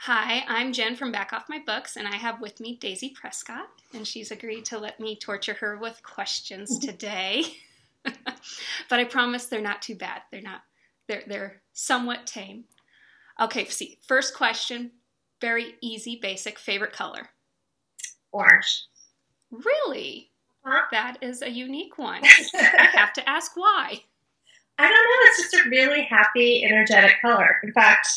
Hi, I'm Jen from Back Off My Books, and I have with me Daisy Prescott, and she's agreed to let me torture her with questions today. But I promise they're not too bad. They're somewhat tame. Okay, see, first question, very easy, basic, favorite color. Orange. Really? Huh? That is a unique one. I have to ask why. I don't know. It's just a really happy, energetic color. In fact,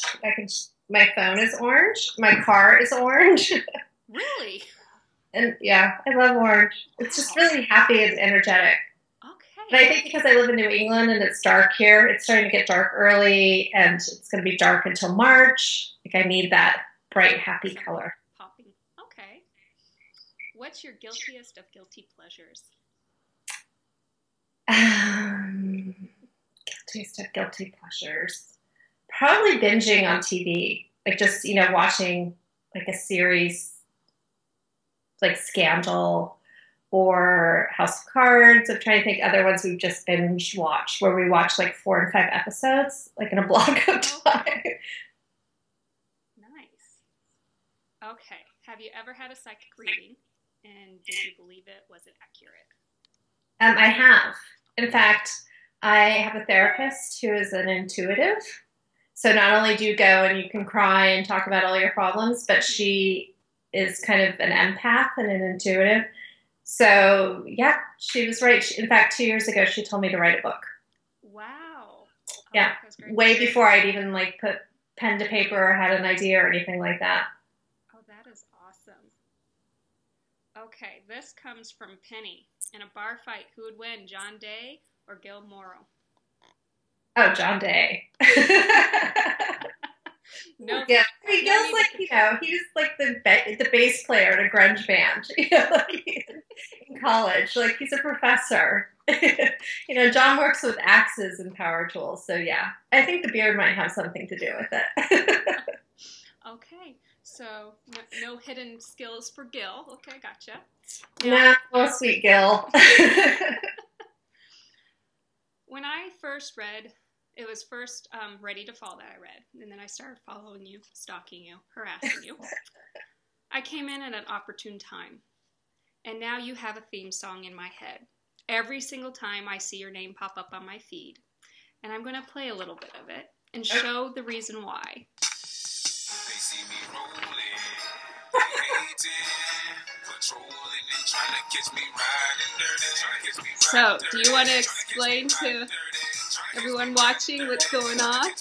my phone is orange. My car is orange. Really? And yeah, I love orange. It's just really happy and energetic. Okay. But I think because I live in New England and it's dark here, it's starting to get dark early and it's going to be dark until March. Like I need that bright, happy color. Popping. Okay. What's your guiltiest of guilty pleasures? Guiltiest of guilty pleasures. Probably binging on TV. Like just, watching like a series like Scandal or House of Cards. I'm trying to think other ones we've just binge watched where we watch like 4 and 5 episodes, like in a block of time. Nice. Okay. Have you ever had a psychic reading? And did you believe it? Was it accurate? I have. In fact, I have a therapist who is an intuitive. So not only do you go and you can cry and talk about all your problems, but she is kind of an empath and an intuitive. So, yeah, she was right. In fact, 2 years ago, she told me to write a book. Wow. Yeah, way before I'd even put pen to paper or had an idea or anything like that. Oh, that is awesome. Okay, this comes from Penny. In a bar fight, who would win, John Day or Gil Morrow? Oh, John Day. No, yeah, Gil's he's like the bass player in a grunge band. In college, he's a professor. John works with axes and power tools. So yeah, I think the beard might have something to do with it. Okay, so no hidden skills for Gil. Okay, gotcha. No, sweet Gil. When I first read, it was first Ready to Fall that I read, and then I started following you, stalking you, harassing you. I came in at an opportune time, and now you have a theme song in my head. Every single time I see your name pop up on my feed, and I'm going to play a little bit of it and show the reason why. They see me rolling, patrolling and trying to catch me riding dirty. So, do you want to explain to everyone watching what's going on?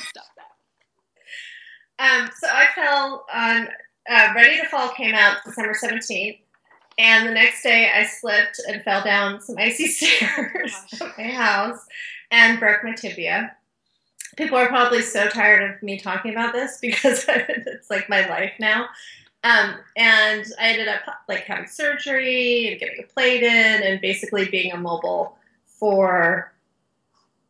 Stop that. So I fell on, Ready to Fall came out December 17th, and the next day I slipped and fell down some icy stairs at my house and broke my tibia. People are probably so tired of me talking about this because it's like my life now. And I ended up having surgery and getting a plate in and basically being immobile for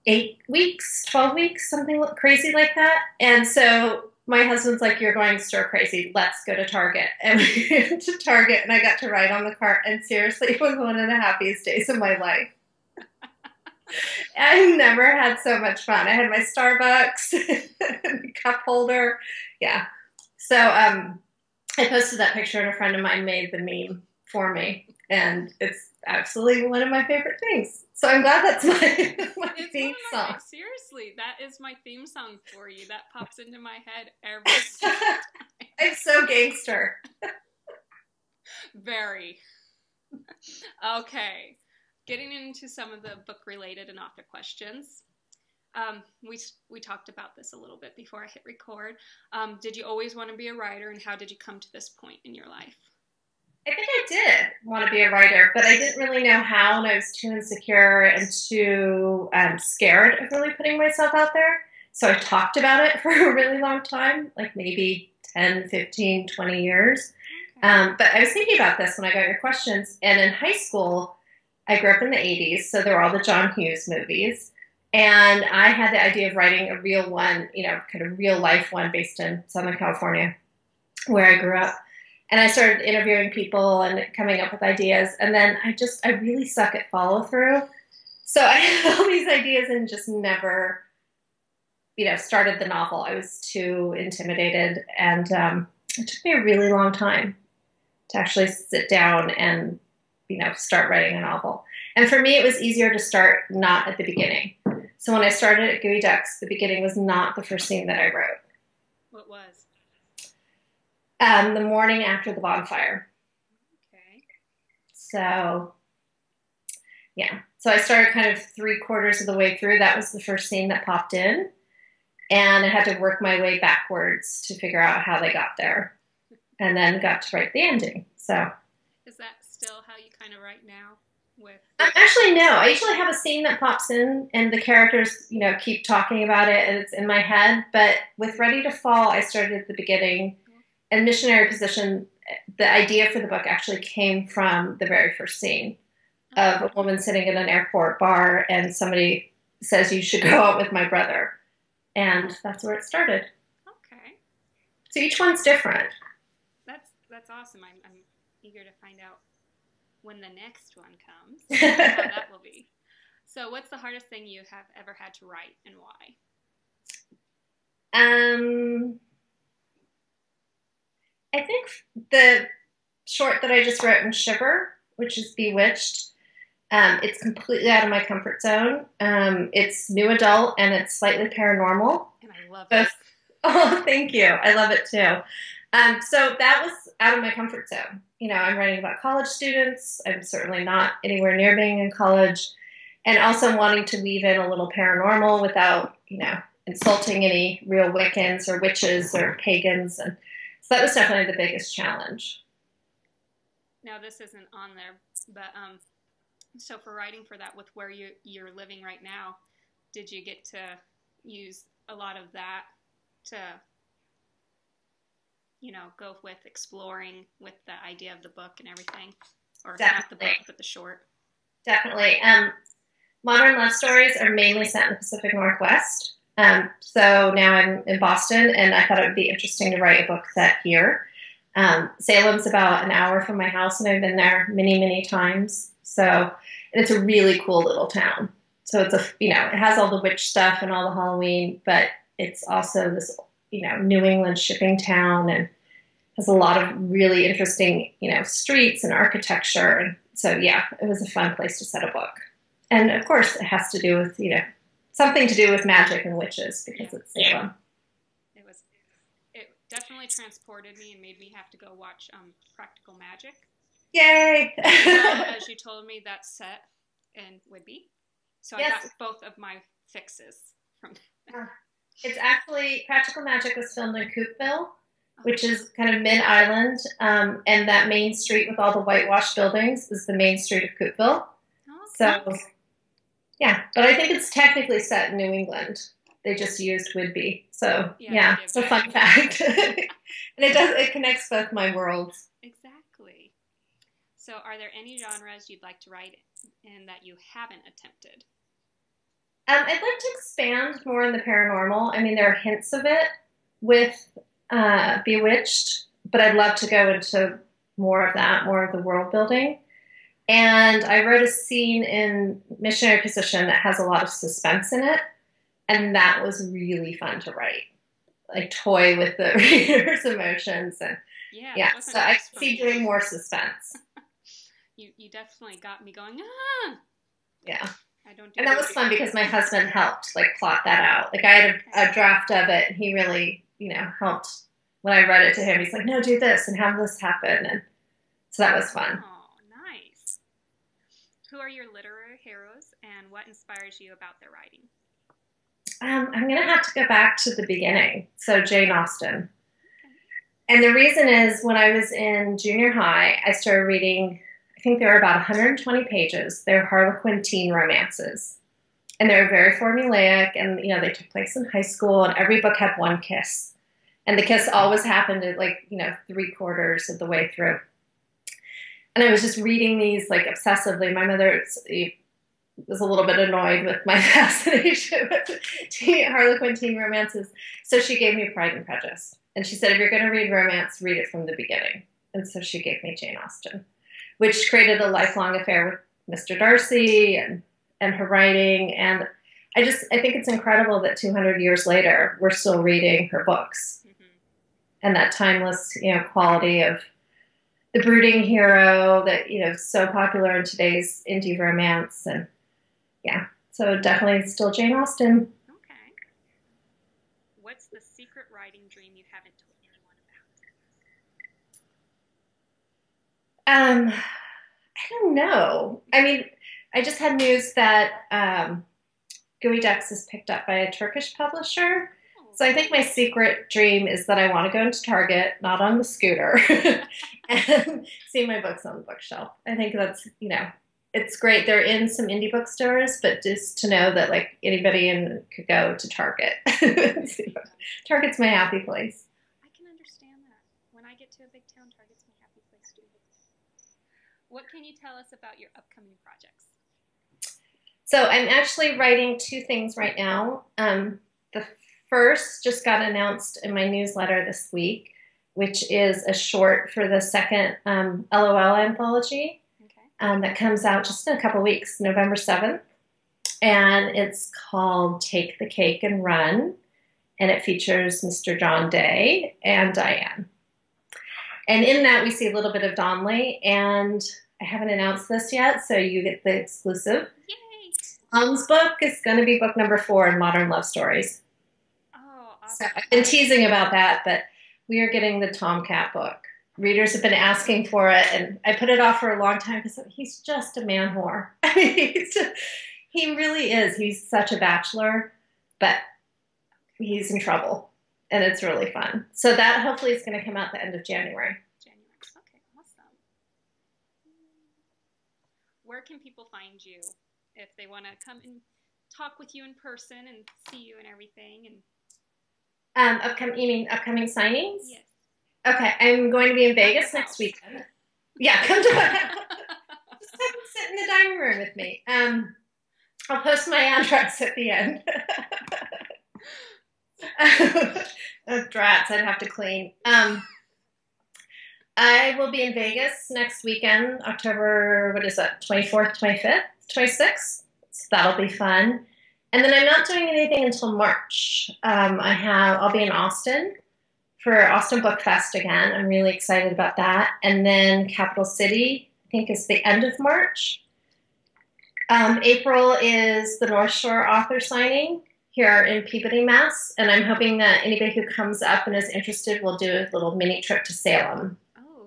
8 weeks, 12 weeks, something crazy like that. And so my husband's like, you're going stir crazy. Let's go to Target. And we went to Target and I got to ride on the cart. And seriously, it was one of the happiest days of my life. I never had so much fun. I had my Starbucks cup holder. Yeah. So I posted that picture and a friend of mine made the meme for me. And it's absolutely one of my favorite things. So I'm glad that's my theme song. Seriously, that is my theme song for you. That pops into my head every single time. I'm so gangster. Very. Okay. Getting into some of the book-related and author questions. We talked about this a little bit before I hit record. Did you always want to be a writer, and how did you come to this point in your life? I think I did want to be a writer, but I didn't really know how, and I was too insecure and too scared of really putting myself out there. So I talked about it for a really long time, like maybe 10, 15, 20 years. Okay. But I was thinking about this when I got your questions, and in high school, I grew up in the 80s, so there were all the John Hughes movies. And I had the idea of writing a real one, kind of real life one based in Southern California, where I grew up. And I started interviewing people and coming up with ideas. And then I really suck at follow through. So I had all these ideas and just never started the novel, I was too intimidated, and it took me a really long time to actually sit down and, start writing a novel. And for me, it was easier to start not at the beginning. So when I started at Geoducks, the beginning was not the first scene that I wrote. What was? The morning after the bonfire. Okay. So, yeah. So I started kind of 3/4 of the way through. That was the first scene that popped in. And I had to work my way backwards to figure out how they got there. And then got to write the ending. So. Is that still how you kind of write now? Actually, no. I usually have a scene that pops in and the characters, keep talking about it and it's in my head. But with Ready to Fall, I started at the beginning. And Missionary Position, the idea for the book actually came from the very first scene of a woman sitting in an airport bar and somebody says, "You should go out with my brother." And that's where it started. Okay. So each one's different. That's awesome. I'm eager to find out when the next one comes, how that will be. So what's the hardest thing you have ever had to write and why? I think the short that I just wrote in Shiver, which is Bewitched, it's completely out of my comfort zone. It's new adult and it's slightly paranormal. And I love it. Oh, thank you. I love it too. So that was out of my comfort zone. I'm writing about college students. I'm certainly not anywhere near being in college. And also wanting to weave in a little paranormal without, insulting any real Wiccans or witches or pagans. And so that was definitely the biggest challenge. Now, this isn't on there, but so for writing for that with where you're living right now, did you get to use a lot of that to go with exploring with the idea of the book and everything? Or Definitely. Not the book, but the short. Definitely. Modern love stories are mainly set in the Pacific Northwest. So now I'm in Boston, and I thought it would be interesting to write a book set here. Salem's about an hour from my house, and I've been there many, many times. So, and it's a really cool little town. So it's it has all the witch stuff and all the Halloween, but it's also this New England shipping town and has a lot of really interesting, streets and architecture. And so, yeah, it was a fun place to set a book. And of course, it has to do with, something to do with magic and witches because it's Salem. It definitely transported me and made me have to go watch Practical Magic. Yay! As you told me, that's set in Whidbey. So yes. I got both of my fixes from It's actually, Practical Magic was filmed in Coopville, which is kind of mid-island, and that main street with all the whitewashed buildings is the main street of Coopville. So, yeah, but I think it's technically set in New England. They just used Whidbey. So, yeah it's a fun fact. And it connects both my worlds. Exactly. So, are there any genres you'd like to write in that you haven't attempted? I'd like to expand more in the paranormal. I mean, there are hints of it with Bewitched, but I'd love to go into more of that, more of the world building. And I wrote a scene in Missionary Position that has a lot of suspense in it, and that was really fun to write. Like toy with the reader's emotions, and so I see doing more suspense. You definitely got me going. Ah. Yeah. And that was fun because my husband helped plot that out. I had a draft of it, and he really, helped when I read it to him. He's like, "No, do this and have this happen," and so that was fun. Oh, nice. Who are your literary heroes, and what inspires you about their writing? I'm going to have to go back to the beginning. So Jane Austen. Okay. And the reason is when I was in junior high, I started reading, I think there were about 120 pages. They're Harlequin teen romances. And they're very formulaic, and, they took place in high school, and every book had one kiss. And the kiss always happened at 3/4 of the way through. And I was just reading these obsessively. My mother was a little bit annoyed with my fascination with Harlequin teen romances. So she gave me Pride and Prejudice. And she said, if you're going to read romance, read it from the beginning. And so she gave me Jane Austen, which created a lifelong affair with Mr. Darcy and her writing. And I think it's incredible that 200 years later, we're still reading her books. Mm-hmm. And that timeless, quality of the brooding hero that, so popular in today's indie romance. And yeah, so definitely still Jane Austen. Okay. What's the secret writing dream you haven't told anyone about? I don't know. I mean, I just had news that Geoducks is picked up by a Turkish publisher. So I think my secret dream is that I want to go into Target, not on the scooter, and see my books on the bookshelf. I think that's, it's great. They're in some indie bookstores, but just to know that like anybody could go to Target. Target's my happy place. I can understand that. When I get to a big town, Target's my happy place too. What can you tell us about your upcoming projects? So I'm actually writing 2 things right now. The first just got announced in my newsletter this week, which is a short for the second LOL anthology. Okay. That comes out just in a couple weeks, November 7th. And it's called Take the Cake and Run. And it features Mr. John Day and Diane. And in that, we see a little bit of Donnelly. And I haven't announced this yet, so you get the exclusive. Yay! Tom's book is going to be book number 4 in Modern Love Stories. Oh, awesome. So I've been teasing about that, but we are getting the Tomcat book. Readers have been asking for it, and I put it off for a long time because he's just a man whore. I mean, he really is. He's such a bachelor, but he's in trouble, and it's really fun. So that hopefully is going to come out the end of January. Okay, awesome. Where can people find you if they want to come and talk with you in person and see you and everything? And you mean upcoming signings? Yes. Okay, I'm going to be in Vegas next weekend. Yeah, come to my house. Just come sit in the dining room with me. I'll post my address at the end. Drats, I'd have to clean. I will be in Vegas next weekend, October, 24th, 25th, 26th. So that'll be fun. And then I'm not doing anything until March. I'll be in Austin for Austin Book Fest again. I'm really excited about that. And then Capital City, I think, is the end of March. April is the North Shore author signing here in Peabody, Mass. And I'm hoping that anybody who comes up and is interested will do a little mini trip to Salem,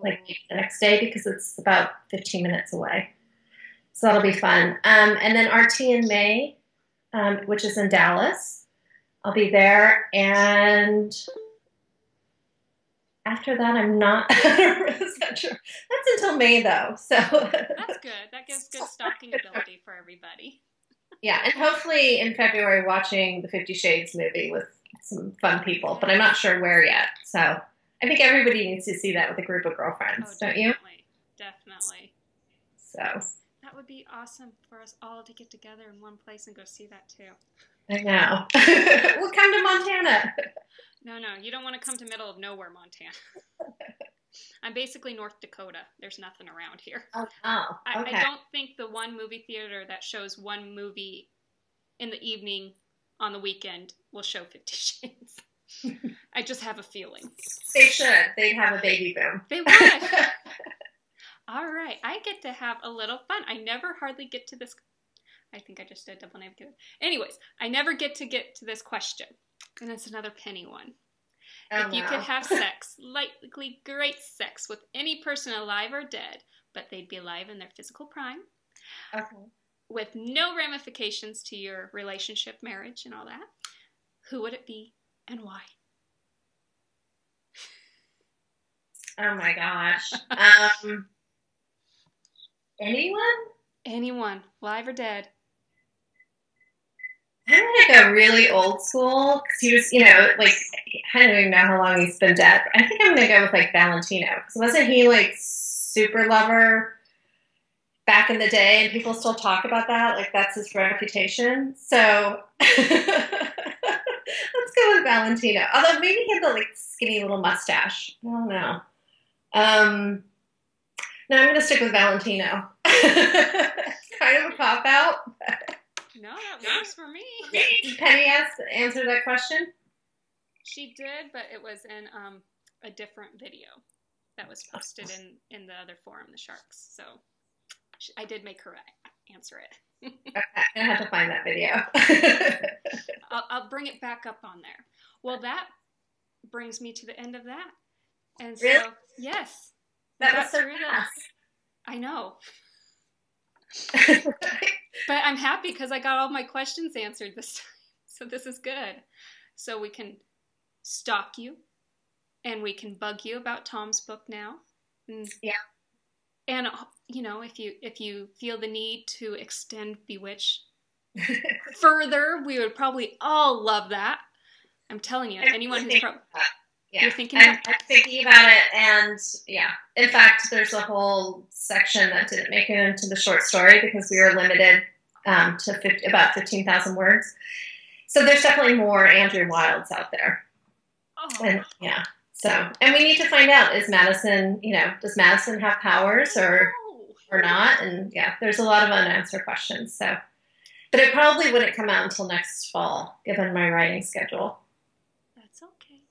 like the next day, because it's about 15 minutes away. So that'll be fun. And then RT in May, which is in Dallas. I'll be there. And after that, I'm not 100% sure. That's until May, though. So that's good. That gives good stalking ability for everybody. Yeah, and hopefully in February watching the 50 Shades movie with some fun people, but I'm not sure where yet. So I think everybody needs to see that with a group of girlfriends, don't you? Definitely. So that would be awesome for us all to get together in one place and go see that too. I know. We'll come to Montana. No, you don't want to come to middle of nowhere, Montana. I'm basically North Dakota. There's nothing around here. Oh, okay. I don't think the one movie theater that shows one movie in the evening on the weekend will show 50 Shades. I just have a feeling. They should. They'd have a baby boom. They would. All right. I get to have a little fun. I never hardly get to this. I think I just did double negative. Anyways, I never get to this question. And it's another penny one. If you could have sex, likely great sex, with any person alive or dead, but they'd be alive in their physical prime, with no ramifications to your relationship, marriage, and all that, who would it be and why? Oh my gosh. Anyone? Anyone, live or dead. I'm going to go really old school, because he was, I don't even know how long he's been dead. I think I'm going to go with, Valentino, because wasn't he, super lover back in the day, and people still talk about that? That's his reputation. So, let's go with Valentino. Although, maybe he had the, skinny little mustache. I don't know. No, I'm going to stick with Valentino. Kind of a cop-out. No, that works for me. Did Penny answer that question? She did, but it was in a different video that was posted in the other forum, the Sharks. So I did make her answer it. Okay, I have to find that video. I'll bring it back up on there. Well, that brings me to the end of that. And so, really? Yes. That was so fast. I know. But I'm happy because I got all my questions answered this time. So this is good. So we can stalk you and we can bug you about Tom's book now. Yeah. And, if you feel the need to extend Bewitch further, we would probably all love that. I'm telling you, anyone who's probably... Yeah, I'm thinking about it, and yeah. In fact, there's a whole section that didn't make it into the short story because we were limited to about 15,000 words. So there's definitely more Andrew Wilds out there. Oh. And yeah. So, and we need to find out, is Madison, does Madison have powers or not? And yeah, there's a lot of unanswered questions. So, but it probably wouldn't come out until next fall, given my writing schedule. That's okay.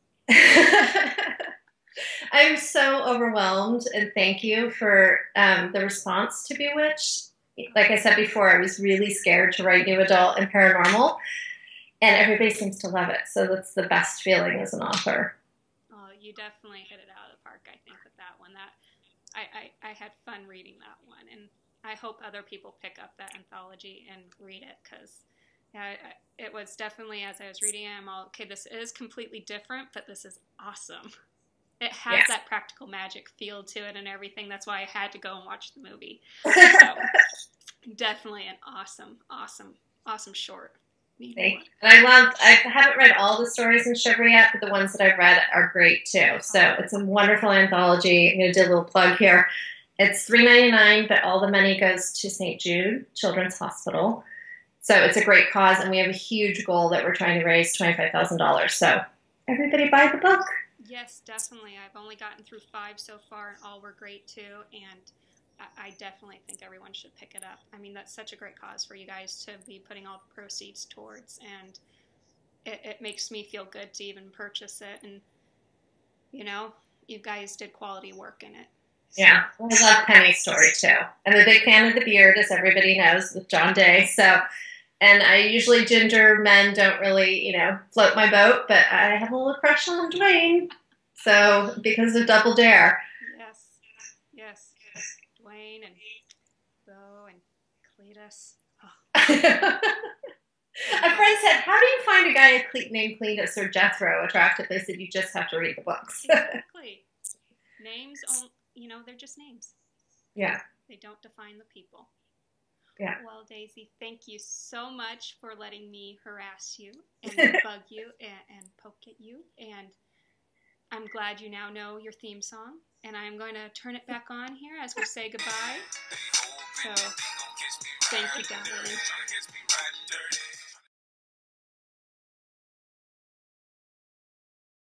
I'm so overwhelmed, and thank you for the response to Bewitched. Like I said before, I was really scared to write new adult and paranormal, and everybody seems to love it. So that's the best feeling as an author. Oh, you definitely hit it out of the park, I think, with that one. I had fun reading that one, and I hope other people pick up that anthology and read it, because it was definitely, as I was reading it, I'm all, okay, this is completely different, but this is awesome. It has that practical magic feel to it and everything. That's why I had to go and watch the movie. So, definitely an awesome short. Thank you. And I haven't read all the stories in Shiver yet, but the ones that I've read are great too. So it's a wonderful anthology. I'm going to do a little plug here. It's $3.99, but all the money goes to St. Jude Children's Hospital. So it's a great cause, and we have a huge goal that we're trying to raise $25,000. So everybody buy the book. Yes, definitely. I've only gotten through 5 so far, and all were great too. And I definitely think everyone should pick it up. I mean, that's such a great cause for you guys to be putting all the proceeds towards, and it makes me feel good to even purchase it. And, you guys did quality work in it. So. Yeah, I love Penny's story too. I'm a big fan of the beard, as everybody knows, with John Day. So, and I usually, ginger men don't really, float my boat, but I have a little crush on Dwayne. So, because of Double Dare. Yes. Dwayne and Bo and Cletus. Oh. A friend said, how do you find a guy named Cletus or Jethro attractive? They said, you just have to read the books. Exactly. Names, they're just names. Yeah. They don't define the people. Yeah. Well, Daisy, thank you so much for letting me harass you and bug you and poke at you. And I'm glad you now know your theme song. And I'm going to turn it back on here as we say goodbye. So, thank you, darling.